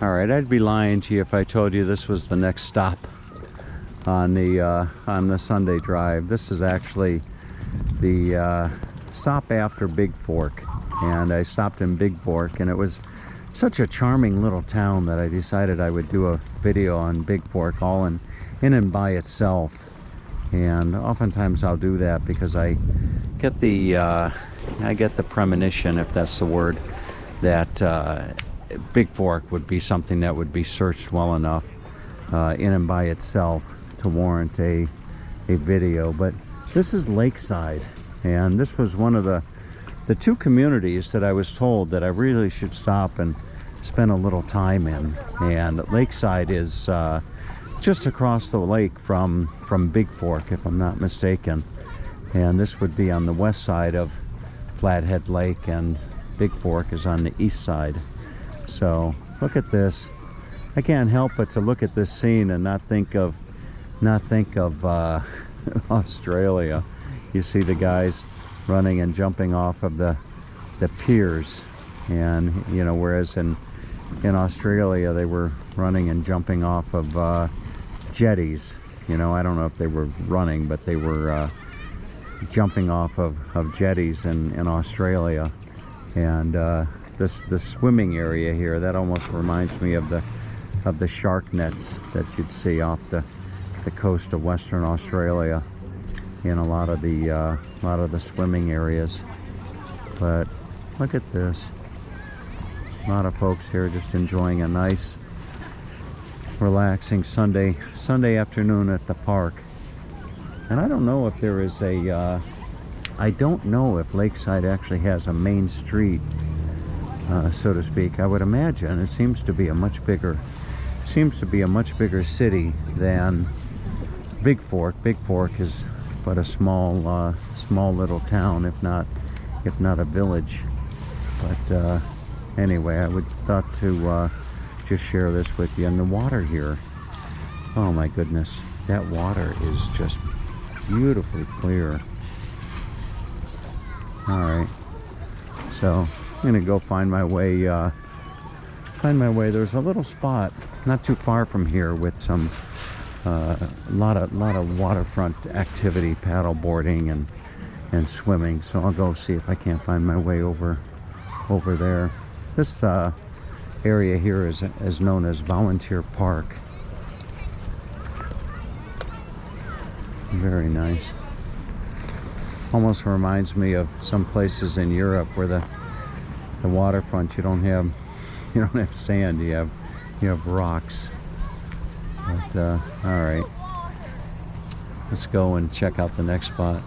All right, I'd be lying to you if I told you this was the next stop on the Sunday drive. This is actually the stop after Big Fork, and I stopped in Big Fork, and it was such a charming little town that I decided I would do a video on Big Fork all in and by itself. And oftentimes I'll do that because I get the premonition, if that's the word, that Big Fork would be something that would be searched well enough in and by itself to warrant a video. But this is Lakeside, and this was one of the two communities that I was told that I really should stop and spend a little time in. And Lakeside is just across the lake from Big Fork, if I'm not mistaken. And this would be on the west side of Flathead Lake, and Big Fork is on the east side. So look at this. I can't help but to look at this scene and not think of Australia. You see the guys running and jumping off of the piers, and you know, whereas in Australia they were running and jumping off of jetties. You know, I don't know if they were running, but they were jumping off of jetties in Australia. And this swimming area here, that almost reminds me of the shark nets that you'd see off the coast of Western Australia in a lot of the swimming areas. But look at this. A lot of folks here just enjoying a nice relaxing Sunday afternoon at the park. And I don't know if there is I don't know if Lakeside actually has a main street, so to speak. I would imagine it seems to be a much bigger city than Big Fork. Big Fork is but a small little town, if not a village. But anyway, I would thought to just share this with you. And the water here, oh my goodness, that water is just beautifully clear. All right, so I'm gonna go find my way. There's a little spot not too far from here with some lot of waterfront activity, paddle boarding and swimming. So I'll go see if I can't find my way over there. This area here is known as Volunteer Park. Very nice. Almost reminds me of some places in Europe where the waterfront, you don't have sand, you have rocks. But all right, let's go and check out the next spot.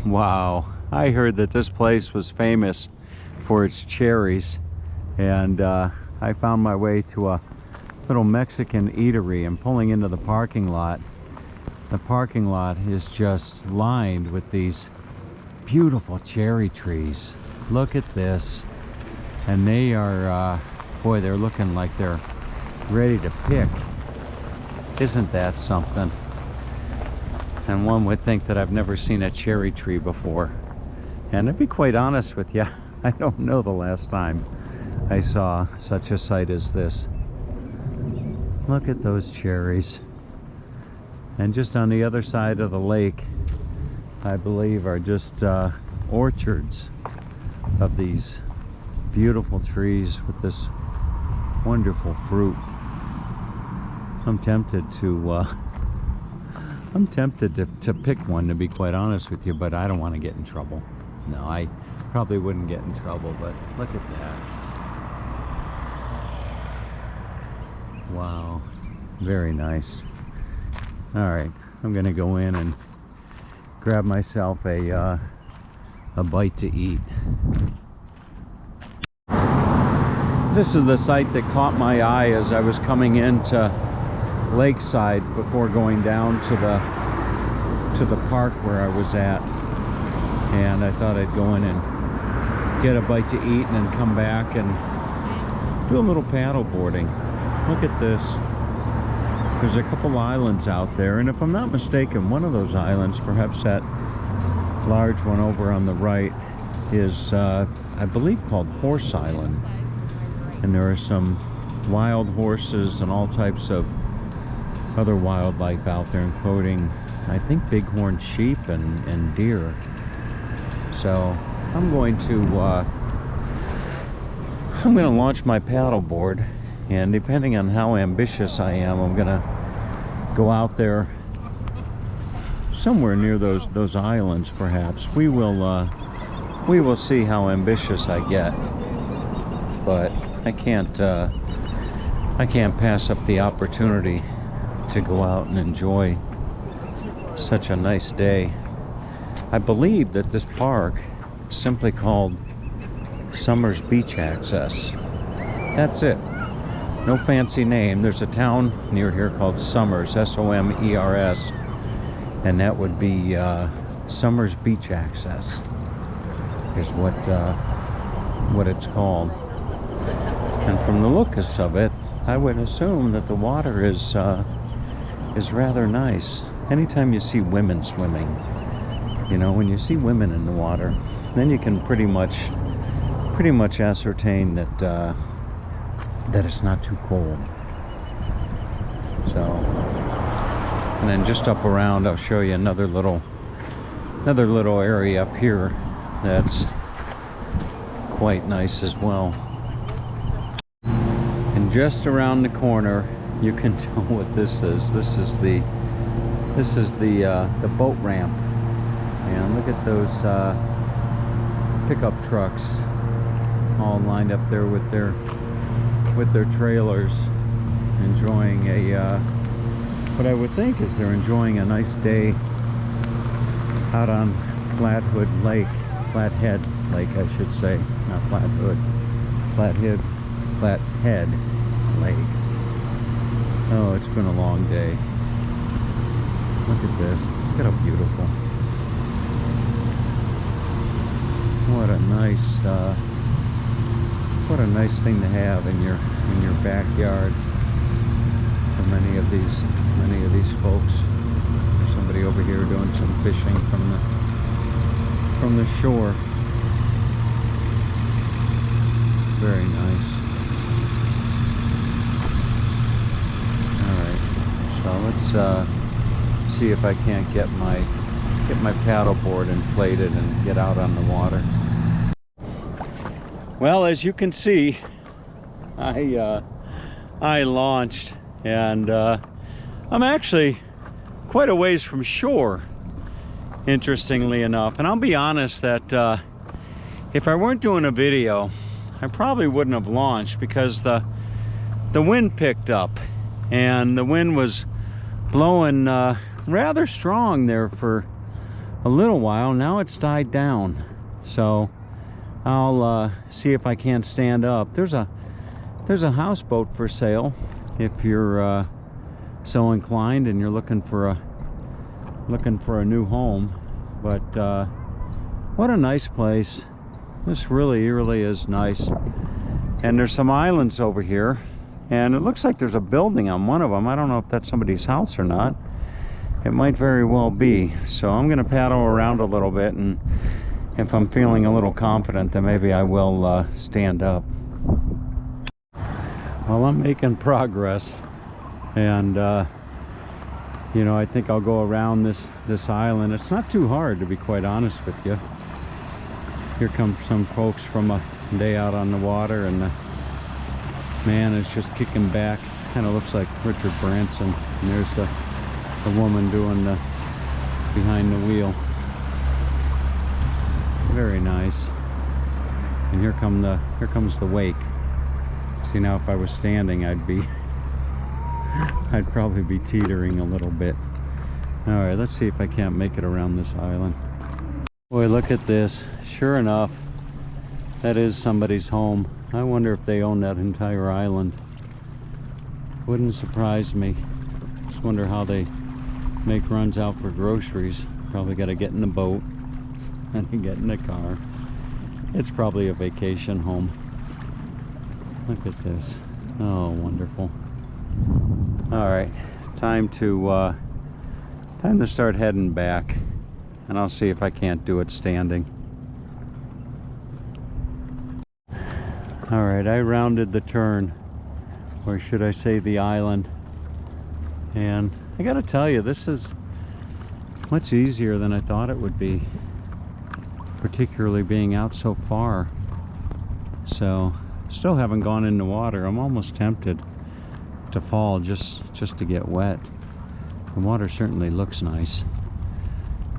Wow, I heard that this place was famous for its cherries, and I found my way to a little Mexican eatery. I'm pulling into the parking lot. The parking lot is just lined with these beautiful cherry trees. Look at this. And they are, boy, they're looking like they're ready to pick. Isn't that something? And one would think that I've never seen a cherry tree before. And to be quite honest with you, I don't know the last time I saw such a sight as this. Look at those cherries. And just on the other side of the lake, I believe, are just orchards of these beautiful trees with this wonderful fruit. I'm tempted to pick one, to be quite honest with you, but I don't want to get in trouble. No, I probably wouldn't get in trouble, but look at that. Wow, very nice. All right, I'm gonna go in and grab myself a bite to eat. This is the site that caught my eye as I was coming into Lakeside before going down to the park where I was at, and I thought I'd go in and get a bite to eat and then come back and do a little paddle boarding. Look at this. There's a couple islands out there, and if I'm not mistaken, one of those islands, perhaps that large one over on the right, is I believe called Horse Island. And there are some wild horses and all types of other wildlife out there, including, I think, bighorn sheep and deer. So I'm going to launch my paddleboard, and depending on how ambitious I am, I'm gonna go out there somewhere near those islands. Perhaps we will see how ambitious I get, but I can't pass up the opportunity to go out and enjoy such a nice day. I believe that this park is simply called Somers Beach Access. That's it. No fancy name. There's a town near here called Somers, S-O-M-E-R-S, and that would be Somers Beach Access is what it's called. And from the looks of it, I would assume that the water is rather nice. Anytime you see women swimming, you know, when you see women in the water, then you can pretty much ascertain that that it's not too cold. So, and then just up around, I'll show you another little area up here that's quite nice as well. And just around the corner, you can tell what this is. This is the boat ramp, and look at those pickup trucks all lined up there with their trailers, enjoying a what I would think is they're enjoying a nice day out on Flathead Lake, I should say, not Flathead, Flathead Lake. Oh, it's been a long day. Look at this. Look at how beautiful. What a nice thing to have in your backyard for many of these folks. There's somebody over here doing some fishing from the shore. Very nice. So let's see if I can't get my paddleboard inflated and get out on the water. Well, as you can see, I launched, and I'm actually quite a ways from shore, interestingly enough. And I'll be honest that if I weren't doing a video, I probably wouldn't have launched, because the wind picked up, and the wind was blowing rather strong there for a little while. Now it's died down, so I'll see if I can't stand up. There's a houseboat for sale if you're so inclined and you're looking for a new home. But what a nice place. This really is nice. And there's some islands over here, and it looks like there's a building on one of them. I don't know if that's somebody's house or not. It might very well be. So I'm gonna paddle around a little bit, and if I'm feeling a little confident, then maybe I will stand up. Well, I'm making progress, and you know, I think I'll go around this island. It's not too hard, to be quite honest with you. Here come some folks from a day out on the water, and the man is just kicking back. Kind of looks like Richard Branson. And there's the woman doing the behind the wheel. Very nice. And here comes the wake. See, now if I was standing, I'd probably be teetering a little bit. All right, let's see if I can't make it around this island. Boy, look at this. Sure enough, that is somebody's home. I wonder if they own that entire island. Wouldn't surprise me. Just wonder how they make runs out for groceries. Probably got to get in the boat and get in the car. It's probably a vacation home. Look at this. Oh, wonderful. All right, time to start heading back, and I'll see if I can't do it standing. All right, I rounded the turn. or should I say the island. And I gotta tell you, this is much easier than I thought it would be, particularly being out so far. So still haven't gone in the water. I'm almost tempted to fall just to get wet. The water certainly looks nice.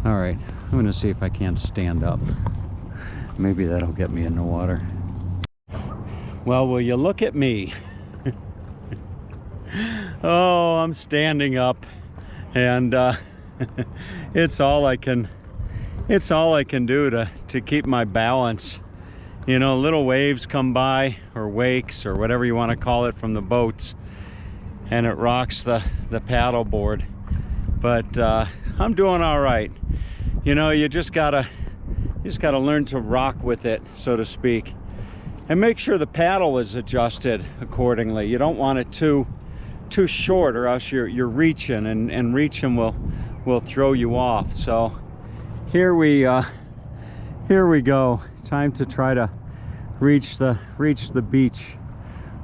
All right, I'm gonna see if I can't stand up. Maybe that'll get me in the water. Well, will you look at me? Oh, I'm standing up, and it's all I can do to keep my balance. You know, little waves come by, or wakes, or whatever you want to call it, from the boats, and it rocks the paddle board. But I'm doing all right. You know, you just gotta learn to rock with it, so to speak, and make sure the paddle is adjusted accordingly. You don't want it too short, or else you're reaching, and reaching will throw you off. So here we go. Time to try to reach the beach,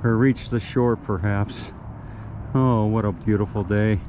or reach the shore perhaps. Oh, what a beautiful day.